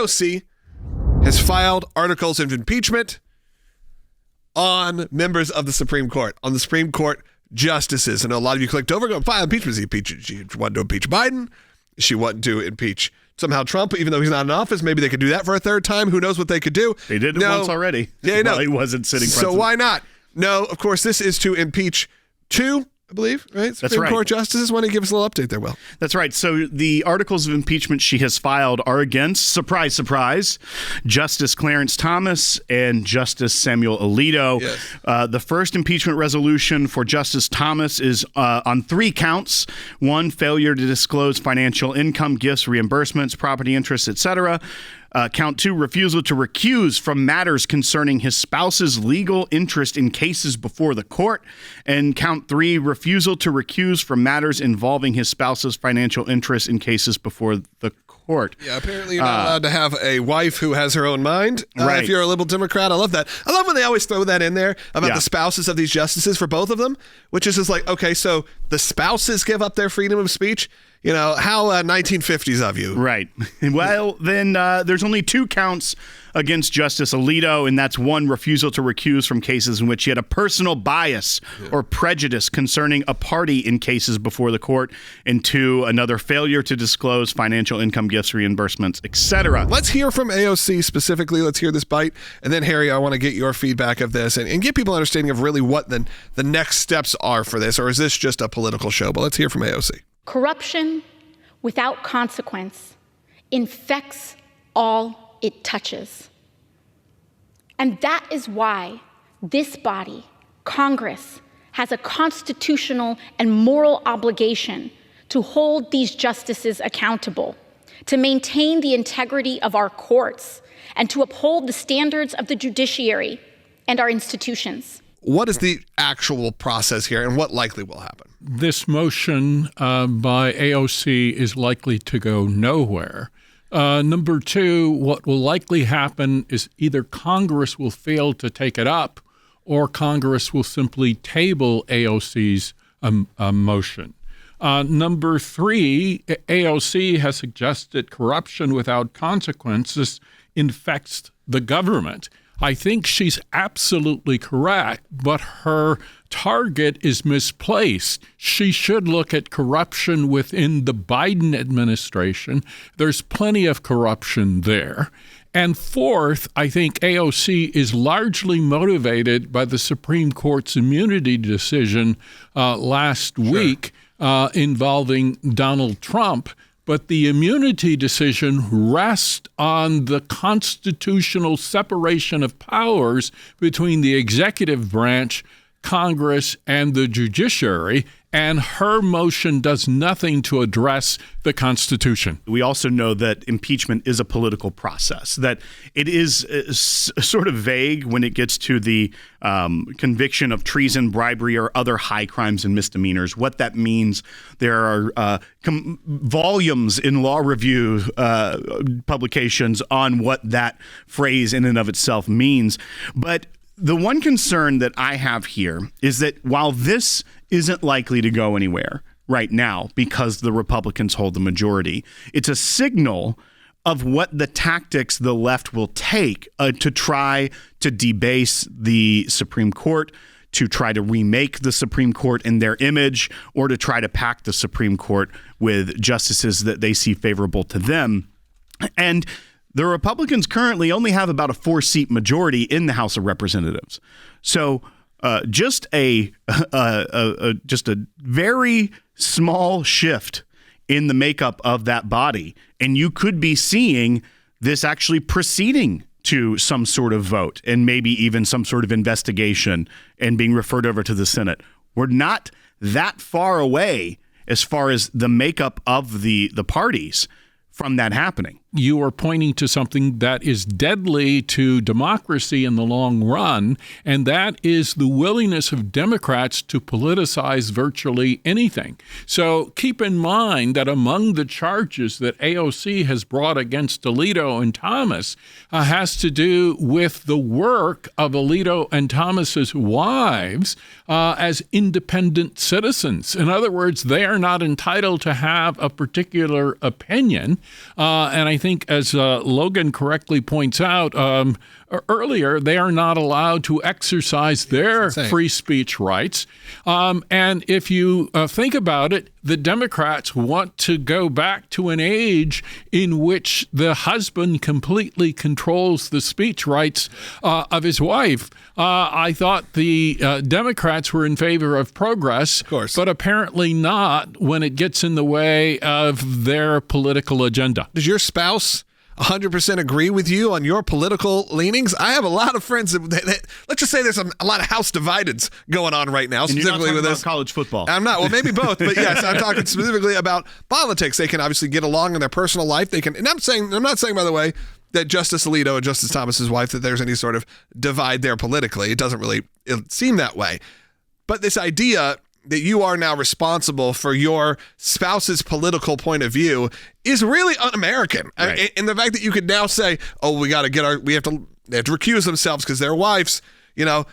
AOC has filed articles of impeachment on members of the Supreme Court, on the Supreme Court justices. I know a lot of you clicked over, going, file impeachment. She wanted to impeach Biden. She wanted to impeach somehow Trump, even though he's not in office. Maybe they could do that for a third time. Who knows what they could do? They did it once already. Yeah, no. He wasn't sitting president. So why not? No, of course, this is to impeach two, I believe, right? Supreme Court justices. Why don't you give us a little update there, Will? That's right. So the articles of impeachment she has filed are against, surprise, surprise, Justice Clarence Thomas and Justice Samuel Alito. Yes. The first impeachment resolution for Justice Thomas is on 3 counts. 1, failure to disclose financial income, gifts, reimbursements, property interests, etc. Count 2, refusal to recuse from matters concerning his spouse's legal interest in cases before the court. And count 3, refusal to recuse from matters involving his spouse's financial interest in cases before the court. Yeah, apparently you're not allowed to have a wife who has her own mind. Right. If you're a liberal Democrat, I love that. I love when they always throw that in there about the spouses of these justices for both of them, which is just like, okay, so the spouses give up their freedom of speech? You know, how 1950s of you. Right. Well, then there's only 2 counts against Justice Alito, and that's 1, refusal to recuse from cases in which he had a personal bias or prejudice concerning a party in cases before the court, and 2, another failure to disclose financial income, gifts, reimbursements, etc. Let's hear from AOC specifically. Let's hear this bite. And then, Harry, I want to get your feedback of this and give people an understanding of really what the next steps are for this, or is this just a political show? But let's hear from AOC. Corruption without consequence infects all it touches. And that is why this body, Congress, has a constitutional and moral obligation to hold these justices accountable, to maintain the integrity of our courts, and to uphold the standards of the judiciary and our institutions. What is the actual process here, and what likely will happen? This motion by AOC is likely to go nowhere. Number 2, what will likely happen is either Congress will fail to take it up, or Congress will simply table AOC's motion. Number 3, AOC has suggested corruption without consequences infects the government. I think she's absolutely correct, but her target is misplaced. She should look at corruption within the Biden administration. There's plenty of corruption there. And 4th, I think AOC is largely motivated by the Supreme Court's immunity decision last week involving Donald Trump. But the immunity decision rests on the constitutional separation of powers between the executive branch, Congress, and the judiciary, and her motion does nothing to address the Constitution. We also know that impeachment is a political process, that it is sort of vague when it gets to the conviction of treason, bribery, or other high crimes and misdemeanors. What that means, there are volumes in law review publications on what that phrase in and of itself means. But the one concern that I have here is that while this isn't likely to go anywhere right now because the Republicans hold the majority, it's a signal of what the tactics the left will take to try to debase the Supreme Court, to try to remake the Supreme Court in their image, or to try to pack the Supreme Court with justices that they see favorable to them. And the Republicans currently only have about a 4-seat majority in the House of Representatives. So just a very small shift in the makeup of that body, and you could be seeing this actually proceeding to some sort of vote and maybe even some sort of investigation and being referred over to the Senate. We're not that far away as far as the makeup of the parties from that happening. You are pointing to something that is deadly to democracy in the long run, and that is the willingness of Democrats to politicize virtually anything. So keep in mind that among the charges that AOC has brought against Alito and Thomas has to do with the work of Alito and Thomas's wives as independent citizens. In other words, they are not entitled to have a particular opinion, and I think, as Logan correctly points out earlier, they are not allowed to exercise their free speech rights. And if you think about it, the Democrats want to go back to an age in which the husband completely controls the speech rights of his wife. I thought the Democrats were in favor of progress, of course, but apparently not when it gets in the way of their political agenda. Does your spouse 100% agree with you on your political leanings? I have a lot of friends that let's just say there's a lot of house divideds going on right now, and specifically you're not with talking this about college football. I'm not. Well, maybe both, but yes, I'm talking specifically about politics. They can obviously get along in their personal life. They can, and I'm not saying, by the way, that Justice Alito and Justice Thomas's wife, that there's any sort of divide there politically. It doesn't really seem that way. But this idea that you are now responsible for your spouse's political point of view is really un-American. Right. And the fact that you could now say, oh, they have to recuse themselves because their wives,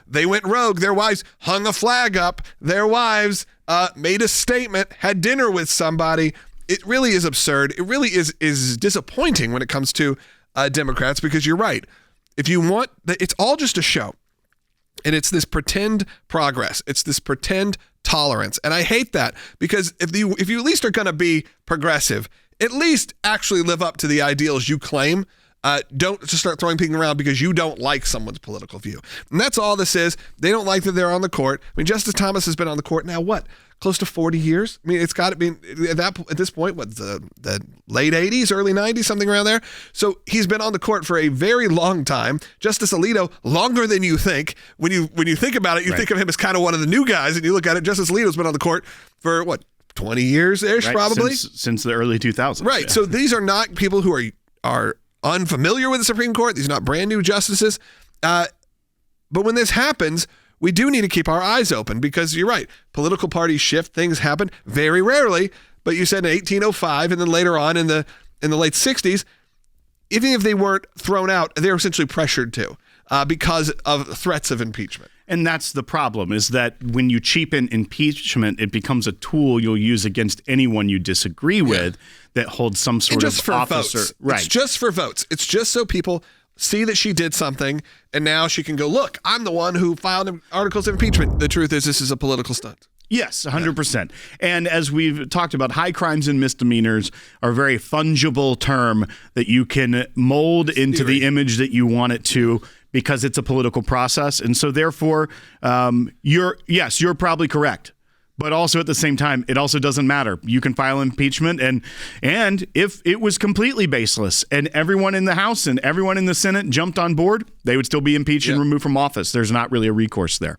they went rogue. Their wives hung a flag up. Their wives made a statement, had dinner with somebody. It really is absurd. It really is disappointing when it comes to Democrats, because you're right. If you want, it's all just a show. And it's this pretend progress. It's this pretend tolerance. And I hate that, because if you at least are going to be progressive, at least actually live up to the ideals you claim. Don't just start throwing things around because you don't like someone's political view. And that's all this is. They don't like that they're on the court. I mean, Justice Thomas has been on the court now, close to 40 years? I mean, it's got to be at this point, the late 80s, early 90s, something around there. So he's been on the court for a very long time. Justice Alito, longer than you think. When you think about it, you think of him as kind of one of the new guys, and you look at it, Justice Alito's been on the court for 20 years-ish, probably? Since the early 2000s. Right. Yeah. So these are not people who are unfamiliar with the Supreme Court. These are not brand new justices. But when this happens, we do need to keep our eyes open, because you're right. Political parties shift. Things happen very rarely. But you said in 1805 and then later on in the late 60s, even if they weren't thrown out, they were essentially pressured to because of threats of impeachment. And that's the problem, is that when you cheapen impeachment, it becomes a tool you'll use against anyone you disagree with that holds some sort of office. Votes. Right. It's just for votes. It's just so people see that she did something, and now she can go, look, I'm the one who filed articles of impeachment. The truth is, this is a political stunt. Yes, 100%. And as we've talked about, high crimes and misdemeanors are a very fungible term that you can mold into the image that you want it to, because it's a political process. And so therefore, you're probably correct. But also at the same time, it also doesn't matter. You can file impeachment, and if it was completely baseless and everyone in the House and everyone in the Senate jumped on board, they would still be impeached and removed from office. There's not really a recourse there.